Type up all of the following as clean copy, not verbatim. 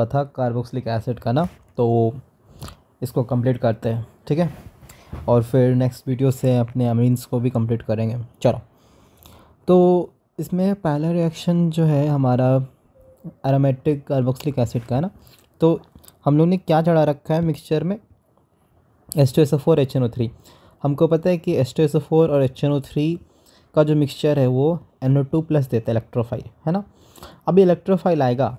था carboxylic acid का ना, तो इसको कंप्लीट करते हैं, ठीक है। और फिर नेक्स्ट वीडियो से अपने अमीन्स को भी कंप्लीट करेंगे। चलो, तो इसमें पहला रिएक्शन जो है हमारा एरोमेटिक कार्बोक्सिलिक एसिड का है ना। तो हम लोग ने क्या चढ़ा रखा है मिक्सचर में, H2SO4 HNO3। हमको पता है कि H2SO4 और HNO3 का जो मिक्सचर है वो NO2+ देता है इलेक्ट्रोफाइल, है ना। अब ये इलेक्ट्रोफाइल आएगा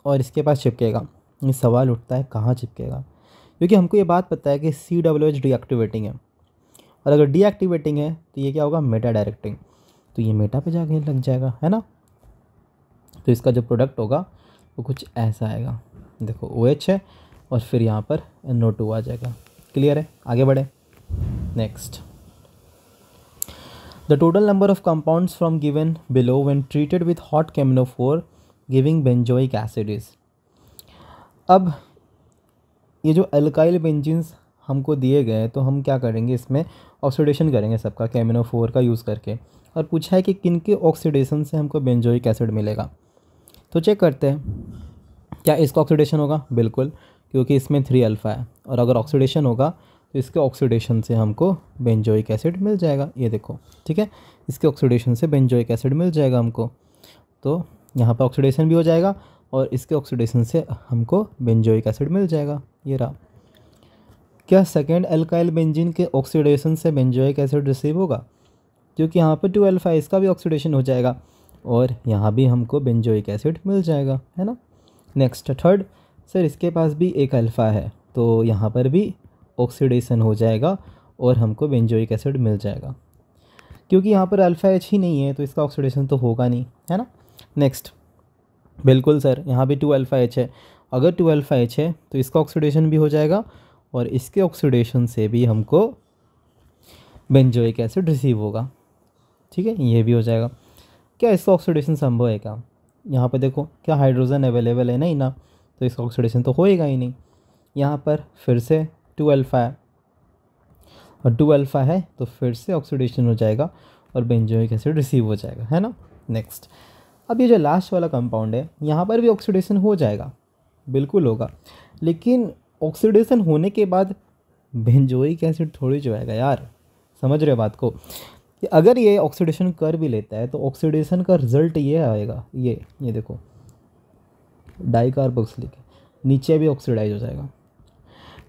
और इसके पास चिपकेगा। ये सवाल उठता है कहाँ चिपकेगा, क्योंकि हमको ये बात पता है कि COOH डीएक्टिवेटिंग है, और अगर डीएक्टिवेटिंग है तो ये क्या होगा, मेटा डायरेक्टिंग। तो ये मेटा पे जाके लग जाएगा, है ना। तो इसका जो प्रोडक्ट होगा वो कुछ ऐसा आएगा, देखो OH है और फिर यहाँ पर NO2 आ जाएगा। क्लियर है, आगे बढ़े। Next, the total number of compounds from given below when treated with hot KMnO4 giving benzoic acid is. अब ये जो अल्काइल बेंजीन्स हमको दिए गए तो हम क्या करेंगे, इसमें ऑक्सीडेशन करेंगे सबका केमिनोफोर का यूज़ करके। और पूछा है कि किन के ऑक्सीडेशन से हमको बेंजोइक एसिड मिलेगा। तो चेक करते हैं, क्या इसका ऑक्सीडेशन होगा, बिल्कुल, क्योंकि इसमें 3 अल्फ़ा है। और अगर ऑक्सीडेशन होगा तो इसके ऑक्सीडेशन से हमको बेंजोइक एसिड मिल जाएगा। ये देखो, ठीक है, इसके ऑक्सीडेशन से बेंजोइक एसिड मिल जाएगा हमको। तो यहाँ पर ऑक्सीडेशन भी हो जाएगा और इसके ऑक्सीडेशन से हमको बेंजोइक एसिड मिल जाएगा। ये रहा। क्या सेकेंड अल्काइल बेंजीन के ऑक्सीडेशन से बेंजोइक एसिड रिसीव होगा, क्योंकि यहाँ पर 2 अल्फ़ा है, इसका भी ऑक्सीडेशन हो जाएगा और यहाँ भी हमको बेंजोइक एसिड मिल जाएगा, है ना। नेक्स्ट, थर्ड, सर इसके पास भी 1 अल्फ़ा है तो यहाँ पर भी ऑक्सीडेशन हो जाएगा और हमको बेंजोइक एसिड मिल जाएगा, क्योंकि यहाँ पर अल्फ़ा H ही नहीं है तो इसका ऑक्सीडेशन तो होगा नहीं, है ना। नेक्स्ट, बिल्कुल सर, यहाँ भी 2 अल्फ़ा H है। अगर 2 अल्फ़ा H है तो इसका ऑक्सीडेशन भी हो जाएगा और इसके ऑक्सीडेशन से भी हमको बेंजोइक एसिड रिसीव होगा, ठीक है, ये भी हो जाएगा। क्या इसका ऑक्सीडेशन संभव है क्या, यहाँ पर देखो, क्या हाइड्रोजन अवेलेबल है, नहीं ना, तो इसका ऑक्सीडेशन तो होएगा ही नहीं। यहाँ पर फिर से 2 अल्फ़ा है और 2 अल्फ़ा है तो फिर से ऑक्सीडेशन हो जाएगा और बेंजोइक एसिड रिसीव हो जाएगा, है ना। नेक्स्ट, अब ये जो लास्ट वाला कंपाउंड है यहाँ पर भी ऑक्सीडेशन हो जाएगा, बिल्कुल होगा, लेकिन ऑक्सीडेशन होने के बाद बेंजोइक एसिड थोड़ी जो आएगा यार, समझ रहे हो बात को। कि अगर ये ऑक्सीडेशन कर भी लेता है तो ऑक्सीडेशन का रिजल्ट ये आएगा, ये देखो डाइकार्बोक्सिलिक, नीचे भी ऑक्सीडाइज हो जाएगा।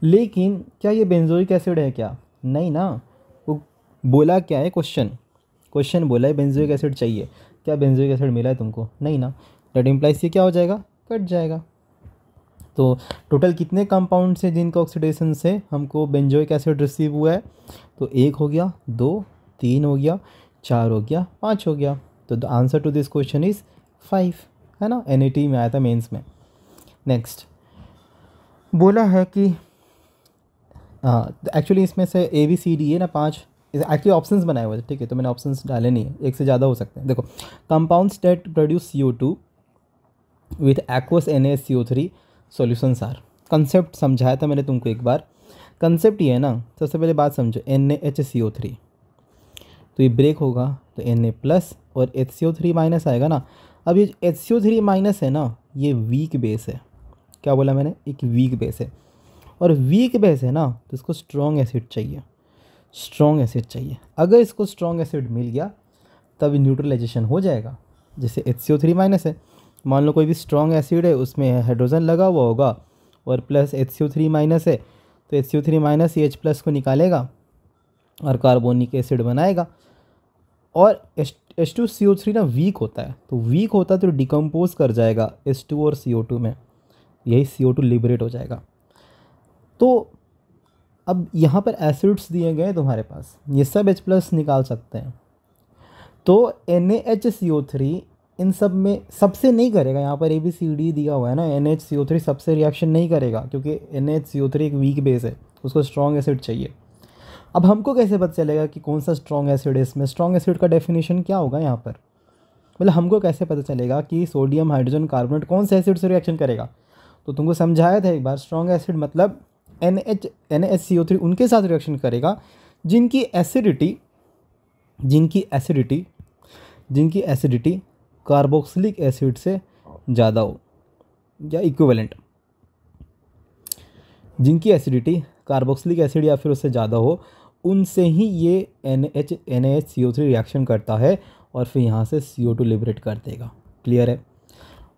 लेकिन क्या ये बेंजोइक एसिड है क्या, नहीं ना। वो बोला क्या है, क्वेश्चन बोला है बेंजोइक एसिड चाहिए, क्या बेंजोइक एसिड मिला है तुमको, नहीं ना। दैट इम्प्लाइज ये क्या हो जाएगा, कट जाएगा। तो टोटल कितने कंपाउंड से जिनका ऑक्सीडेशन से हमको बेंजोइक एसिड रिसीव हुआ है, तो 1 हो गया, 2, 3 हो गया, 4 हो गया, 5 हो गया। तो the answer to this question is 5, है ना। NAT में आया था मेंस में। नेक्स्ट, बोला है कि एक्चुअली इसमें से ABCD है ना 5, एक्चुअली ऑप्शंस बनाए हुए थे, ठीक है, तो मैंने ऑप्शंस डाले नहीं है, एक से ज़्यादा हो सकते हैं। देखो, compounds that produce CO2 with aqueous NaCO3 solutions are. Concept समझाया था मैंने तुमको एक बार। कंसेप्ट ये है ना, सबसे पहले बात समझो, NaHCO3, तो ये ब्रेक होगा तो Na+ और HCO3- आएगा ना। अब ये HCO3- है ना, ये वीक बेस है। क्या बोला मैंने, एक वीक बेस है, और वीक बेस है ना तो इसको स्ट्रॉन्ग एसिड चाहिए। अगर इसको स्ट्रॉन्ग एसिड मिल गया तब न्यूट्रलाइजेशन हो जाएगा। जैसे HCO3- है, मान लो कोई भी स्ट्रॉन्ग एसिड है, उसमें हाइड्रोजन लगा हुआ होगा और प्लस HCO3- है, तो HCO3- ये H+ को निकालेगा और कार्बोनिक एसिड बनाएगा। और H2CO3 ना वीक होता है, तो डिकम्पोज कर जाएगा H2 और CO2 में, यही CO2 लिबरेट हो जाएगा। तो अब यहाँ पर एसिड्स दिए गए तुम्हारे पास, ये सब H+ निकाल सकते हैं, तो NaHCO3 इन सब में सबसे नहीं करेगा। यहाँ पर ABCD दिया हुआ है ना, NaHCO3 सबसे रिएक्शन नहीं करेगा, क्योंकि NaHCO3 एक वीक बेस है, उसको स्ट्रॉन्ग एसिड चाहिए। अब हमको कैसे पता चलेगा कि कौन सा स्ट्रॉन्ग एसिड है इसमें, स्ट्रॉन्ग एसिड का डेफिनेशन क्या होगा यहाँ पर, मतलब हमको कैसे पता चलेगा कि सोडियम हाइड्रोजन कार्बोनेट कौन से एसिड से रिएक्शन करेगा। तो तुमको समझाया था एक बार, स्ट्रॉन्ग एसिड मतलब NaHCO3 उनके साथ रिएक्शन करेगा जिनकी एसिडिटी कार्बोक्सिलिक एसिड से ज़्यादा हो या इक्विवेलेंट। जिनकी एसिडिटी कार्बोक्सिलिक एसिड या फिर उससे ज़्यादा हो, उनसे ही ये NaHCO3 रिएक्शन करता है और फिर यहाँ से CO2 लिबरेट कर देगा। क्लियर है।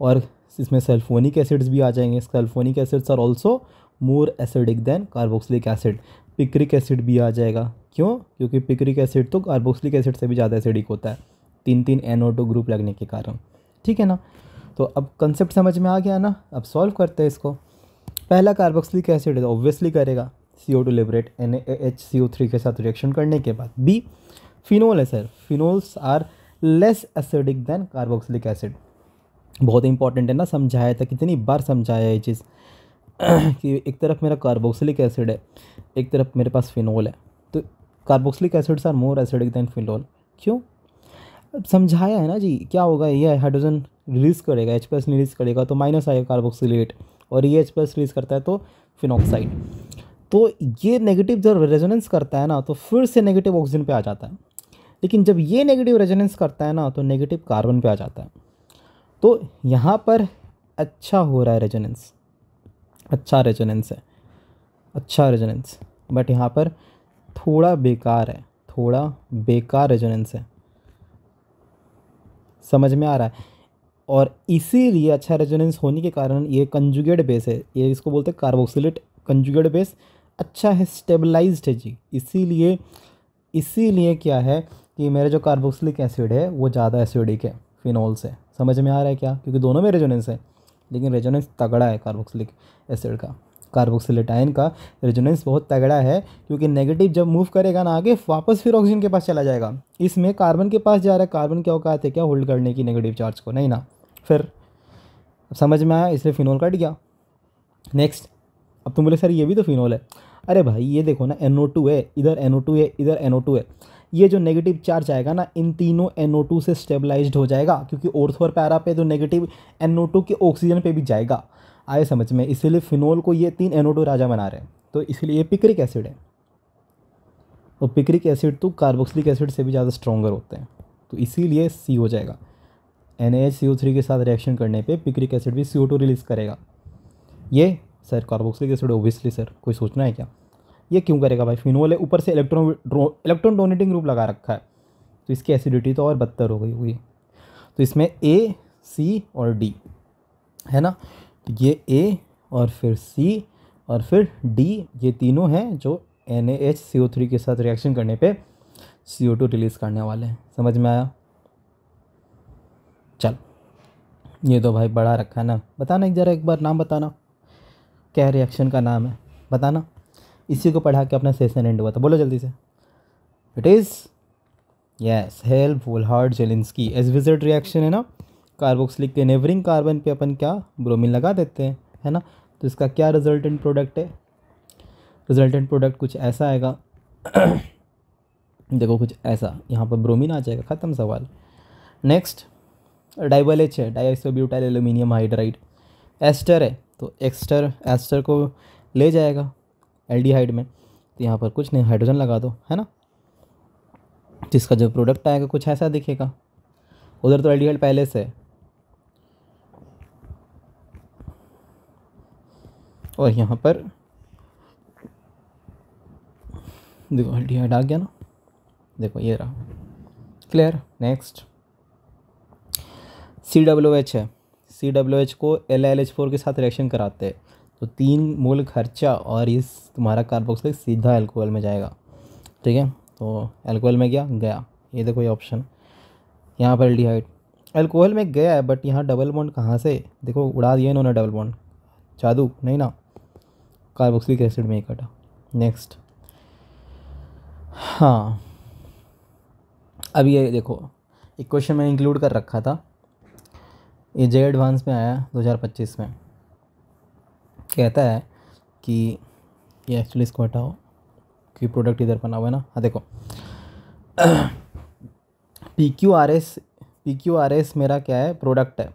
और इसमें सल्फोनिक एसिड्स भी आ जाएंगे। Sulphonic acids are also more acidic than carboxylic acid. Picric acid भी आ जाएगा। क्यों? क्योंकि पिक्रिक एसिड तो कार्बोक्सिलिक एसिड से भी ज़्यादा एसिडिक होता है, 3 NO2 ग्रुप लगने के कारण। ठीक है ना। तो अब कंसेप्ट समझ में आ गया ना। अब सॉल्व करते हैं इसको। पहला कार्बोक्सिलिक एसिड है तो ऑब्वियसली करेगा CO2 लिबरेट NaHCO3 के साथ रिएक्शन करने के बाद। बी फिनोल है sir. Phenols are less acidic than carboxylic acid. बहुत इंपॉर्टेंट है ना, समझाया था, कितनी बार समझाया ये चीज़ कि एक तरफ मेरा कार्बोक्सिलिक एसिड है, एक तरफ मेरे पास फिनोल है, तो carboxylic acids are more acidic than phenol. क्यों? अब समझाया है ना जी। क्या होगा, ये हाइड्रोजन रिलीज़ करेगा, H+ रिलीज़ करेगा तो माइनस आएगा कार्बोक्सिलेट, और ये H+ रिलीज़ करता है तो फिनॉक्साइड। तो ये नेगेटिव जब रेजोनेंस करता है ना तो फिर से नेगेटिव ऑक्सीजन पे आ जाता है, लेकिन जब ये नेगेटिव रेजोनेंस करता है ना तो नेगेटिव कार्बन पे आ जाता है। तो यहाँ पर अच्छा हो रहा है रेजोनेंस, अच्छा रेजोनेंस है, अच्छा रेजोनेंस, बट यहाँ पर थोड़ा बेकार है, थोड़ा बेकार रेजोनेंस है। समझ में आ रहा है। और इसीलिए अच्छा रेजोनेंस होने के कारण ये कंजुगेट बेस है, ये इसको बोलते हैं कार्बोक्सिलेट कंजुगेट बेस। अच्छा है, स्टेबलाइज्ड है जी। इसीलिए क्या है कि मेरा जो कार्बोक्सिलिक एसिड है वो ज़्यादा एसिडिक है फिनॉल से। समझ में आ रहा है क्या? क्योंकि दोनों में रेजोनेंस है, लेकिन रेजोनेंस तगड़ा है कार्बोक्सिलिक एसिड का। कार्बोक्सिलेट आयन का रेजोनेंस बहुत तगड़ा है, क्योंकि नेगेटिव जब मूव करेगा ना आगे, वापस फिर ऑक्सीजन के पास चला जाएगा। इसमें कार्बन के पास जा रहा है, कार्बन क्या औकात है क्या होल्ड करने की नेगेटिव चार्ज को? नहीं ना। फिर समझ में आया, इसलिए फिनोल कट गया। नेक्स्ट, अब तुम बोले सर ये भी तो फिनोल है। अरे भाई ये देखो ना, NO2 है, इधर NO2 है, इधर NO2 है। ये जो नेगेटिव चार्ज आएगा ना, इन तीनों NO2 से स्टेबलाइज्ड हो जाएगा, क्योंकि ऑर्थो और पैरा पे तो नेगेटिव NO2 के ऑक्सीजन पे भी जाएगा। आए समझ में? इसीलिए फिनोल को ये 3 NO2 राजा बना रहे हैं। तो इसलिए ये पिक्रिक एसिड है, और पिक्रिक एसिड तो कार्बोक्सिलिक एसिड से भी ज़्यादा स्ट्रॉन्गर होते हैं, तो इसीलिए C हो जाएगा। NaHCO3 के साथ रिएक्शन करने पे पिक्रिक एसिड भी CO2 रिलीज़ करेगा। ये sir carboxylic acid obviously sir, कोई सोचना है क्या? ये क्यों करेगा भाई? फिनोल है, ऊपर से इलेक्ट्रॉन डोनेटिंग ग्रुप लगा रखा है, तो इसकी एसिडिटी तो और बदतर हो गई हुई। तो इसमें A, C और D है ना। तो ये A और फिर C और फिर D, ये तीनों हैं जो NaHCO3 के साथ रिएक्शन करने पे CO2 रिलीज़ करने वाले हैं। समझ में आया? चल, ये तो भाई बड़ा रखा है ना। बताना एक बार नाम बताना, क्या रिएक्शन का नाम है बताना। इसी को पढ़ा के अपना सेशन एंड हुआ था। बोलो जल्दी से। इट इज़ यस हेल्प-वुलहार्ड-जेलिंस्की एसविज़र्ड रिएक्शन है ना। कार्बोक्सिलिक के नेबरिंग कार्बन पे अपन क्या ब्रोमीन लगा देते हैं, है ना। तो इसका क्या रिजल्टेंट प्रोडक्ट है? रिजल्टेंट प्रोडक्ट कुछ ऐसा आएगा देखो, कुछ ऐसा, यहाँ पर ब्रोमीन आ जाएगा, ख़त्म सवाल। नेक्स्ट, डाइबल H है, डाइसोब्यूटाइल एल्यूमिनियम हाइड्राइड। एस्टर है, तो एस्टर को ले जाएगा एल्डिहाइड में, तो यहाँ पर कुछ नहीं, हाइड्रोजन लगा दो, है ना। जिसका जो प्रोडक्ट आएगा कुछ ऐसा दिखेगा। उधर तो एल्डिहाइड पहले से है, और यहाँ पर देखो एल्डिहाइड आ गया ना, देखो ये रहा। क्लियर। नेक्स्ट, COOH है। COOH को LiLH4 के साथ रिएक्शन कराते हैं, तो 3 मोल खर्चा और इस तुम्हारा कार्बोक्सिलिक सीधा अल्कोहल में जाएगा। ठीक है, तो अल्कोहल में गया, ये देखो ये ऑप्शन, यहाँ पर एल्डिहाइड अल्कोहल में गया है, बट यहाँ डबल बॉन्ड कहाँ से, देखो उड़ा दिया इन्होंने डबल बॉन्ड, जादू नहीं ना, कार्बोक्सिलिक एसिड में ही कटा। नेक्स्ट, हाँ अब ये देखो, एक क्वेश्चन मैंने इंक्लूड कर रखा था, ये JEE एडवांस में आया 2025 में। कहता है कि ये एक्चुअली इसको हटाओ कि प्रोडक्ट इधर बना हुआ है ना। हाँ देखो, PQRS मेरा क्या है? प्रोडक्ट है।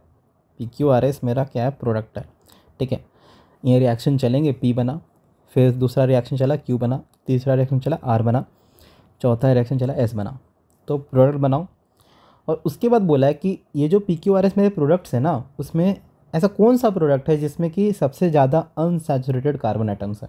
PQRS मेरा क्या है? प्रोडक्ट है। ठीक है, ये रिएक्शन चलेंगे, P बना, फिर दूसरा रिएक्शन चला Q बना, तीसरा रिएक्शन चला R बना, चौथा रिएक्शन चला S बना। तो प्रोडक्ट बनाओ, और उसके बाद बोला है कि ये जो PQRS मेरे प्रोडक्ट्स हैं ना, उसमें ऐसा कौन सा प्रोडक्ट है जिसमें कि सबसे ज़्यादा अनसैचुरेटेड कार्बन एटम्स है?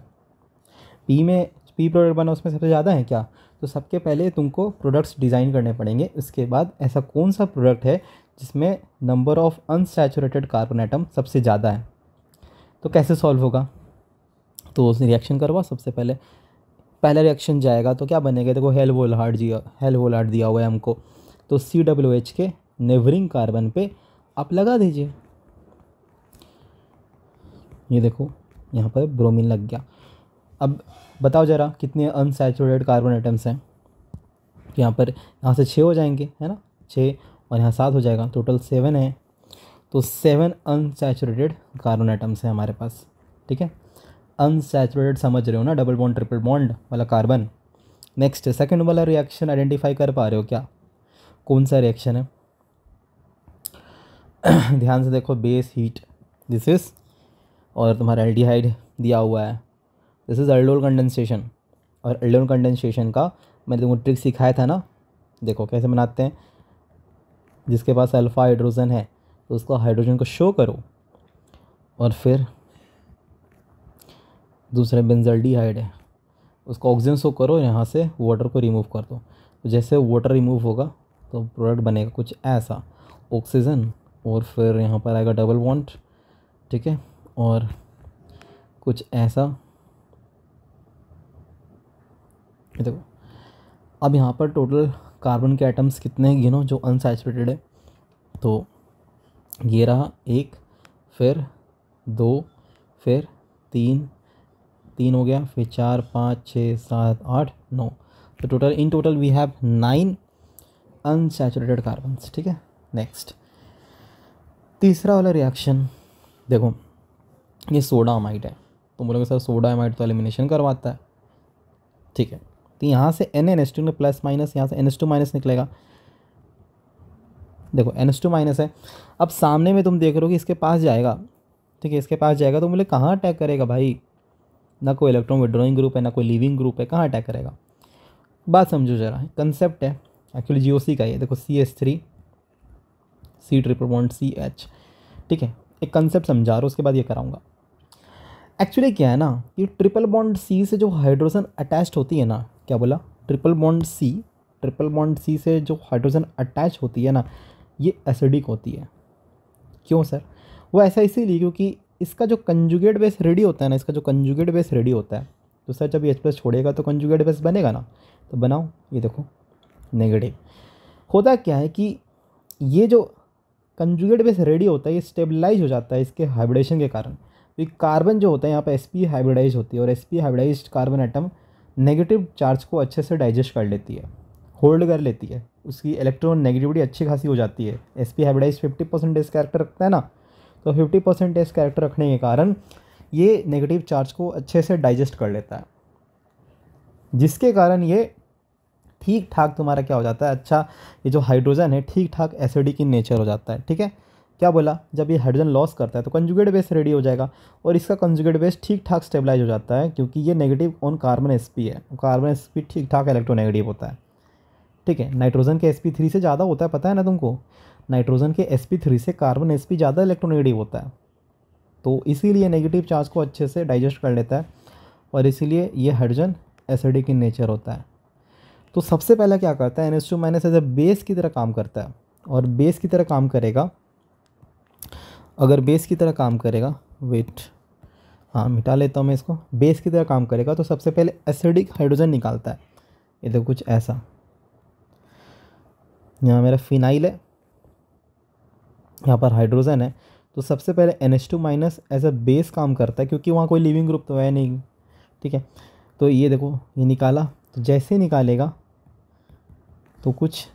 पी प्रोडक्ट बना उसमें सबसे ज़्यादा है क्या? तो सबके पहले तुमको प्रोडक्ट्स डिज़ाइन करने पड़ेंगे, उसके बाद ऐसा कौन सा प्रोडक्ट है जिसमें number of unsaturated carbon atom सबसे ज़्यादा है। तो कैसे सॉल्व होगा? तो उस रिएक्शन करवा। सबसे पहले पहला रिएक्शन जाएगा तो क्या बनेगा? देखो हेल वोल्हार्ड दिया हुआ है हमको, तो COOH के नेबरिंग कार्बन पे आप लगा दीजिए। ये देखो यहाँ पर ब्रोमीन लग गया। अब बताओ ज़रा कितने अनसैचुरेटेड कार्बन एटम्स हैं? यहाँ से 6 हो जाएंगे, है ना, 6 और यहाँ 7 हो जाएगा, टोटल 7 है। तो 7 अनसैचुरेटेड कार्बन एटम्स हैं हमारे पास। ठीक है, अनसैचुरेटेड समझ रहे हो ना, डबल बॉन्ड ट्रिपल बॉन्ड वाला कार्बन। नेक्स्ट सेकंड वाला रिएक्शन आइडेंटिफाई कर पा रहे हो क्या? कौन सा रिएक्शन है? ध्यान से देखो, बेस हीट दिस इज, और तुम्हारा एल्डिहाइड दिया हुआ है, दिस इज़ एल्डोल कंडेंसेशन। और एल्डोल कंडेंसेशन का मैंने तुमको ट्रिक सिखाया था ना, देखो कैसे बनाते हैं। जिसके पास अल्फ़ा हाइड्रोजन है तो उसको हाइड्रोजन को शो करो, और फिर दूसरे बेंजल्डिहाइड है उसको ऑक्सीजन शो करो, यहाँ से वाटर को रिमूव कर दो। तो जैसे वाटर रिमूव होगा तो प्रोडक्ट बनेगा कुछ ऐसा, ऑक्सीजन, और फिर यहाँ पर आएगा डबल बॉन्ड। ठीक है, और कुछ ऐसा। ये देखो, अब यहाँ पर टोटल कार्बन के एटम्स कितने हैं गिनो जो अनसैचुरेटेड है। तो ये रहा 1, फिर 2, फिर 3 हो गया, फिर 4, 5, 6, 7, 8, 9। तो total in total we have 9 unsaturated carbons. ठीक है, नेक्स्ट तीसरा वाला रिएक्शन देखो, ये सोडा अमाइड है। तुम बोलोगे सर सोडा अमाइड तो एलिमिनेशन करवाता है। ठीक है, तो यहाँ से NaNH2 में प्लस माइनस, यहाँ से NH2 माइनस निकलेगा। देखो NH2 माइनस है, अब सामने में तुम देख रहे हो कि इसके पास जाएगा। ठीक है, इसके पास जाएगा तो बोले कहाँ अटैक करेगा भाई? ना कोई इलेक्ट्रॉन विड्रॉइंग ग्रुप है, ना कोई लीविंग ग्रुप है, कहाँ अटैक करेगा? बात समझो जरा, कंसेप्ट है एक्चुअली GOC का। ये देखो CH3 C triple bond CH। ठीक है, एक कंसेप्ट समझा रहा हूँ, उसके बाद ये कराऊंगा। एक्चुअली क्या है ना कि ट्रिपल बॉन्ड C से जो हाइड्रोजन अटैच्ड होती है ना, क्या बोला? ट्रिपल बॉन्ड C से जो हाइड्रोजन अटैच होती है ना, ये एसिडिक होती है। क्यों सर? वो ऐसा इसीलिए क्योंकि इसका जो कंजुगेट बेस रेडी होता है ना, तो सर जब ये H+ छोड़ेगा तो कंजुगेट बेस बनेगा ना, तो बनाओ। ये देखो नेगेटिव। होता क्या है कि ये जो कंजुगेट बेस रेडी होता है ये स्टेबलाइज हो जाता है इसके हाइब्रिडेशन के कारण। तो कार्बन जो होता है यहाँ पे sp हाइब्रिडाइज होती है, और sp hybridised carbon atom negative charge को अच्छे से डाइजेस्ट कर लेती है, होल्ड कर लेती है, उसकी इलेक्ट्रॉन नेगेटिविटी अच्छी खासी हो जाती है। sp हाइब्रिडाइज 50% कैरेक्टर रखता है ना, तो 50% कैरेक्टर रखने के कारण ये नेगेटिव चार्ज को अच्छे से डाइजेस्ट कर लेता है, जिसके कारण ये ठीक ठाक तुम्हारा क्या हो जाता है, अच्छा ये जो हाइड्रोजन है ठीक ठाक एसिडिक इन नेचर हो जाता है। ठीक है, क्या बोला? जब ये हाइड्रोजन लॉस करता है तो कंजुगेट बेस रेडी हो जाएगा, और इसका कंजुगेट बेस ठीक ठाक स्टेबलाइज हो जाता है, क्योंकि ये नेगेटिव ऑन कार्बन sp है। कार्बन sp ठीक ठाक इलेक्ट्रोनेगेटिव होता है। ठीक है, नाइट्रोजन के sp3 से ज़्यादा होता है, पता है ना तुमको? नाइट्रोजन के sp3 से कार्बन sp ज़्यादा इलेक्ट्रोनेगेटिव होता है, तो इसीलिए नेगेटिव चार्ज को अच्छे से डाइजेस्ट कर लेता है, और इसीलिए ये हाइड्रोजन एसिडिक इन नेचर होता है। तो सबसे पहला क्या करता है, NH2 minus as a base की तरह काम करता है, और बेस की तरह काम करेगा। अगर बेस की तरह काम करेगा, वेट, हाँ मिटा लेता हूँ मैं इसको, बेस की तरह काम करेगा तो सबसे पहले एसिडिक हाइड्रोजन निकालता है। ये देखो कुछ ऐसा, यहाँ मेरा फिनाइल है, यहाँ पर हाइड्रोजन है, तो सबसे पहले NH2 minus as a base काम करता है, क्योंकि वहाँ कोई लिविंग ग्रुप तो है नहीं। ठीक है, तो ये देखो ये निकाला, तो जैसे निकालेगा तो कुछ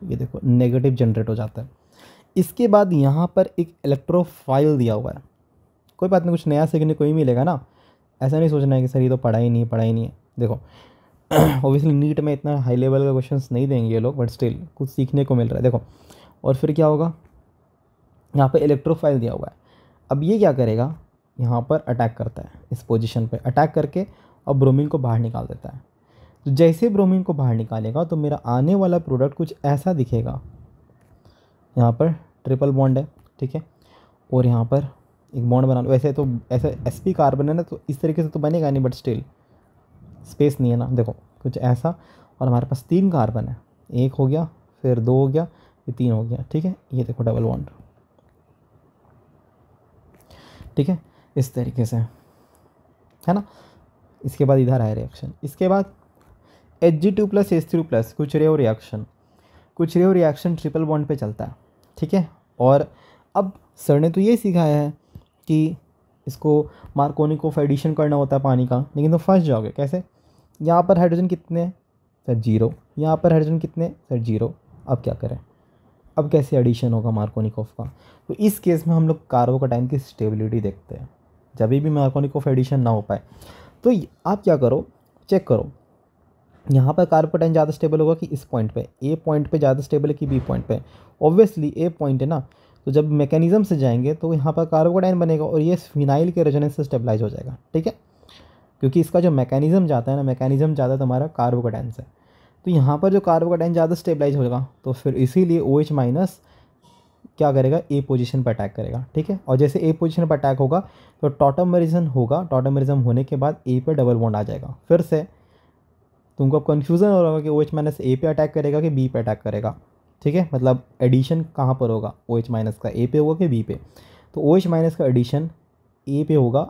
ये देखो नेगेटिव जनरेट हो जाता है। इसके बाद यहाँ पर एक इलेक्ट्रोफाइल दिया हुआ है। कोई बात नहीं, कुछ नया सीखने को ही मिलेगा ना, ऐसा नहीं सोचना है कि सर ये तो पढ़ा ही नहीं है। देखो ऑब्वियसली नीट में इतना हाई लेवल का क्वेश्चंस नहीं देंगे ये लोग, बट स्टिल कुछ सीखने को मिल रहा है। देखो, और फिर क्या होगा, यहाँ पे इलेक्ट्रोफाइल दिया हुआ है। अब ये क्या करेगा, यहाँ पर अटैक करता है, इस पोजीशन पे अटैक करके और ब्रोमीन को बाहर निकाल देता है। तो जैसे ब्रोमीन को बाहर निकालेगा तो मेरा आने वाला प्रोडक्ट कुछ ऐसा दिखेगा। यहाँ पर ट्रिपल बॉन्ड है, ठीक है, और यहाँ पर एक बॉन्ड बना लो। वैसे तो ऐसा sp कार्बन है ना, तो इस तरीके से तो बनेगा नहीं, बट स्टिल स्पेस नहीं है ना, देखो कुछ ऐसा। और हमारे पास 3 कार्बन है, एक हो गया, फिर 2 हो गया, ये 3 हो गया, ठीक है। ये देखो डबल बॉन्ड, ठीक है, इस तरीके से है ना। इसके बाद इधर आया रिएक्शन, इसके बाद Hg2 + H3 प्लस कुछ रेव रिएक्शन ट्रिपल बॉन्ड पे चलता है, ठीक है। और अब सर ने तो ये सिखाया है कि इसको मार्कोनिकोव एडिशन करना होता है पानी का, लेकिन तो फंस जाओगे कैसे। यहाँ पर हाइड्रोजन कितने हैं सर 0, यहाँ पर हाइड्रोजन कितने सर 0। अब क्या करें, अब कैसे एडिशन होगा मार्कोनिकोव का। तो इस केस में हम लोग कार्बोकैटायन की स्टेबिलिटी देखते हैं। जब भी मार्कोनिकोव एडिशन ना हो पाए तो आप क्या करो, चेक करो यहाँ पर कार्बोकैटायन ज़्यादा स्टेबल होगा कि इस पॉइंट पे, ए पॉइंट पे ज़्यादा स्टेबल है कि बी पॉइंट पे। ऑब्वियसली ए पॉइंट है ना, तो जब मैकेनिज्म से जाएंगे तो यहाँ पर कार्बोकैटायन बनेगा और ये फिनाइल के रेजोनेंस से स्टेबलाइज हो जाएगा, ठीक है। क्योंकि इसका जो मैकेनिज्म जाता है ना, मैकेनिज्म जाता है तुम्हारा कार्बोकैटायन से। तो यहाँ पर जो कार्बोकैटायन ज़्यादा स्टेबलाइज होगा तो फिर इसीलिए OH माइनस क्या करेगा, ए पोजीशन पर अटैक करेगा, ठीक है। और जैसे ए पोजीशन पर अटैक होगा तो टॉटमरिज्म होगा, टॉटमरिज्म होने के बाद ए पे डबल बॉन्ड आ जाएगा। फिर से तुमको अब कन्फ्यूज़न हो रहा होगा कि OH माइनस ए पे अटैक करेगा कि बी पे अटैक करेगा, ठीक है। मतलब एडिशन कहाँ पर होगा, OH माइनस का ए पे होगा कि बी पे। तो OH माइनस का एडिशन ए पे होगा,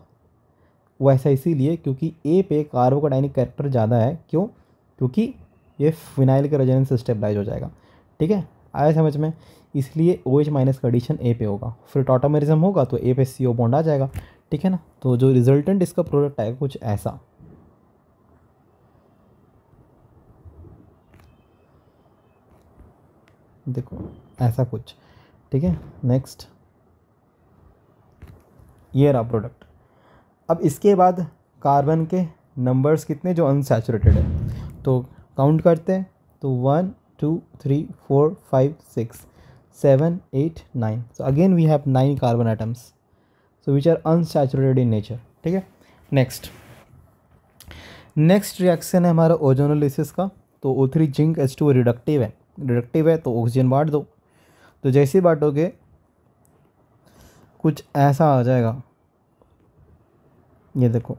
वो ऐसा इसीलिए क्योंकि ए पे कार्बोकैटायनिक कैरेक्टर ज़्यादा है। क्यों, क्योंकि ये फिनाइल के रेजोनेंस से स्टेबलाइज हो जाएगा, ठीक है। आया समझ में, इसलिए OH माइनस का एडिशन ए पे होगा। फिर टॉटमरिज्म होगा तो ए पे CO बॉन्ड आ जाएगा, ठीक है ना। तो जो रिजल्टेंट इसका प्रोडक्ट आएगा कुछ ऐसा, देखो ऐसा कुछ, ठीक है। नेक्स्ट, ये रहा प्रोडक्ट। अब इसके बाद कार्बन के नंबर्स कितने जो अनसैचुरेटेड है, तो काउंट करते हैं। तो 1 2 3 4 5 6 7 8 9। So again we have 9 carbon atoms so which are unsaturated in nature, ठीक है। नेक्स्ट रिएक्शन है हमारा ओजोनोलिसिस का। तो O3 जिंक H2 रिडक्टिव है, तो ऑक्सीजन बांट दो। तो जैसे बांटोगे कुछ ऐसा आ जाएगा, ये देखो।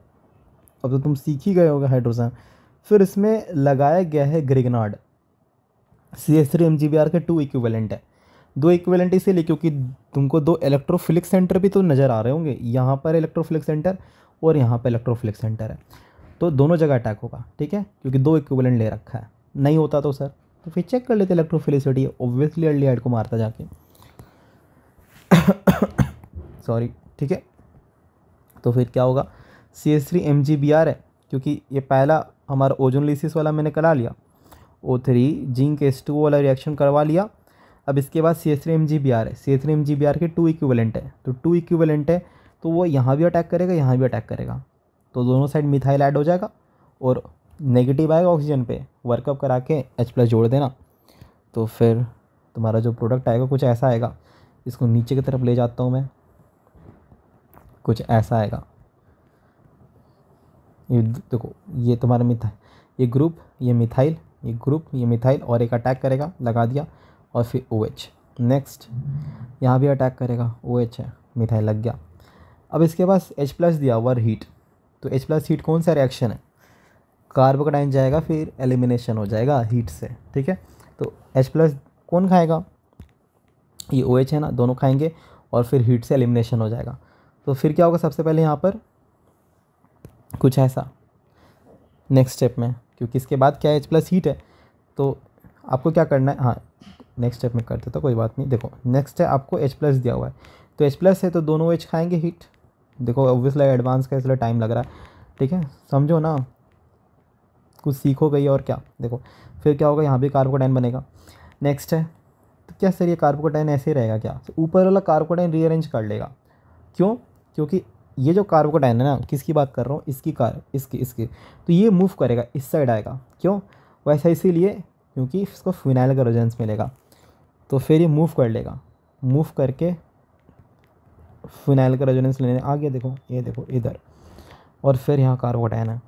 अब तो तुम सीख ही गए होगे हाइड्रोजन। फिर इसमें लगाया गया है ग्रिग्नार्ड, CH3 MgBr के 2 इक्विवेलेंट है। 2 इक्विवेलेंट इसीलिए क्योंकि तुमको 2 इलेक्ट्रोफिलिक सेंटर भी तो नज़र आ रहे होंगे, यहाँ पर इलेक्ट्रोफिलिक सेंटर और यहाँ पर इलेक्ट्रोफिलिक सेंटर है, तो दोनों जगह अटैक होगा, ठीक है। क्योंकि 2 इक्विवेलेंट ले रखा है, नहीं होता तो सर तो फिर चेक कर लेते इलेक्ट्रोफिलिसिटी, ऑब्वियसली एल्डिहाइड को मारता जाके सॉरी, ठीक है। तो फिर क्या होगा, CH3 MgBr है, क्योंकि ये पहला हमारा ओजोनोलिसिस वाला मैंने करा लिया, O3 जिंक H2 वाला रिएक्शन करवा लिया। अब इसके बाद CH3 MgBr है, CH3 MgBr के 2 इक्विवेलेंट है, तो 2 इक्विवेलेंट है तो वो यहाँ भी अटैक करेगा, यहाँ भी अटैक करेगा, तो दोनों साइड मिथाइल ऐड हो जाएगा और नेगेटिव आएगा ऑक्सीजन पे, वर्कअप करा के H+ जोड़ देना। तो फिर तुम्हारा जो प्रोडक्ट आएगा कुछ ऐसा आएगा। इसको नीचे की तरफ ले जाता हूँ मैं, कुछ ऐसा आएगा। ये देखो, ये तुम्हारा मिथाइल, ये ग्रुप, ये मिथाइल, ये ग्रुप, ये मिथाइल, और एक अटैक करेगा, लगा दिया, और फिर OH। नेक्स्ट यहाँ भी अटैक करेगा, OH है, मिथाइल लग गया। अब इसके पास H+ दिया हुआ हीट, तो H+ हीट कौन सा रिएक्शन है, कार्बोकैटायन जाएगा फिर एलिमिनेशन हो जाएगा हीट से, ठीक है। तो H+ कौन खाएगा, ये OH है ना, दोनों खाएंगे और फिर हीट से एलिमिनेशन हो जाएगा। तो फिर क्या होगा, सबसे पहले यहाँ पर कुछ ऐसा नेक्स्ट स्टेप में, क्योंकि इसके बाद क्या है, H+ हीट है, तो आपको क्या करना है, हाँ नेक्स्ट स्टेप में करते तो कोई बात नहीं। देखो नेक्स्ट है, आपको H+ दिया हुआ है, तो H+ है तो दोनों OH खाएंगे हीट। देखो ऑब्वियसली एडवांस का इसलिए टाइम लग रहा है, ठीक है, समझो ना, कुछ सीखो गई और क्या। देखो फिर क्या होगा, यहाँ भी कार्बोकैटायन बनेगा। नेक्स्ट है, तो क्या सर ये कार्बोकैटायन ऐसे ही रहेगा क्या, तो ऊपर वाला कार्बोकैटायन रीअरेंज कर लेगा। क्यों, क्योंकि ये जो कार्बोकैटायन है ना, किसकी बात कर रहा हूँ, इसकी, तो ये मूव करेगा, इस साइड आएगा। क्यों, वैसा इसीलिए क्योंकि इसको फिनाइल का रेजोनेंस मिलेगा, तो फिर ये मूव कर लेगा, मूव करके फिनाइल का रेजोनेंस लेने आ गया। देखो ये देखो इधर, और फिर यहाँ कार्बोकैटायन है।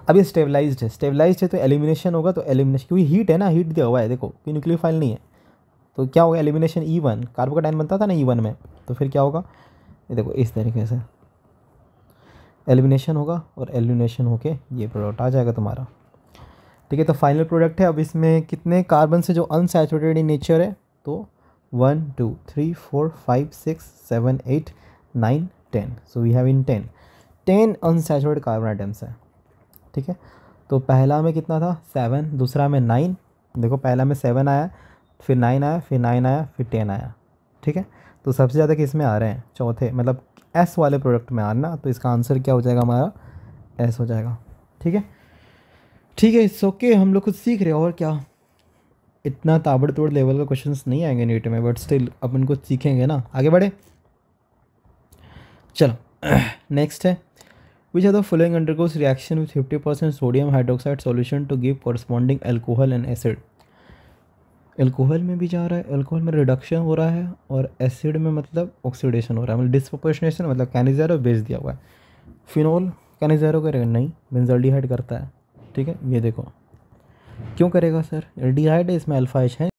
अब ये स्टेबलाइज्ड है तो एलिमिनेशन होगा, तो एलिमिनेशन क्योंकि हीट है ना, हीट दिया हुआ है, देखो कि न्यूक्लियोफाइल नहीं है, तो क्या होगा, एलिमिनेशन E1, कार्बोकेटाइन बनता था ना E1 में, तो फिर क्या होगा, ये देखो इस तरीके से एलिमिनेशन होगा और एलिमिनेशन होके ये प्रोडक्ट आ जाएगा तुम्हारा। ठीक है, तो फाइनल प्रोडक्ट है। अब इसमें कितने कार्बन से जो अनसैचुरेटेड इन नेचर है, तो 1 2 3 4 5 6 7 8 9 10, so we have in 10 unsaturated carbon items है। ठीक है, तो पहला में कितना था 7, दूसरा में 9, देखो पहला में 7 आया, फिर 9 आया, फिर 9 आया, फिर 10 आया। ठीक है, तो सबसे ज़्यादा किस में आ रहे हैं, चौथे मतलब एस वाले प्रोडक्ट में आ रहा ना, तो इसका आंसर क्या हो जाएगा हमारा, एस हो जाएगा। ठीक है, ठीक है, इट्स ओके, हम लोग कुछ सीख रहे हैं और क्या, इतना ताबड़तोड़ लेवल का क्वेश्चंस नहीं आएंगे नीट में, बट स्टिल अपन कुछ सीखेंगे ना, आगे बढ़े। चलो नेक्स्ट है, which are the following undergoes reaction with 50% sodium hydroxide solution to give corresponding alcohol and acid. Alcohol में भी जा रहा है, अल्कोहल में रिडक्शन हो रहा है, और एसिड में मतलब ऑक्सीडेशन हो रहा है, मतलब डिस्प्रोपोर्शनेशन, मतलब कैनिज़ेरो बेस दिया हुआ है। फिनोल कैनिज़ेरो करेगा नहीं, बेंजल्डिहाइड करता है। ठीक है, ये देखो क्यों करेगा सर, एल्डिहाइड है, इसमें अल्फा एच है।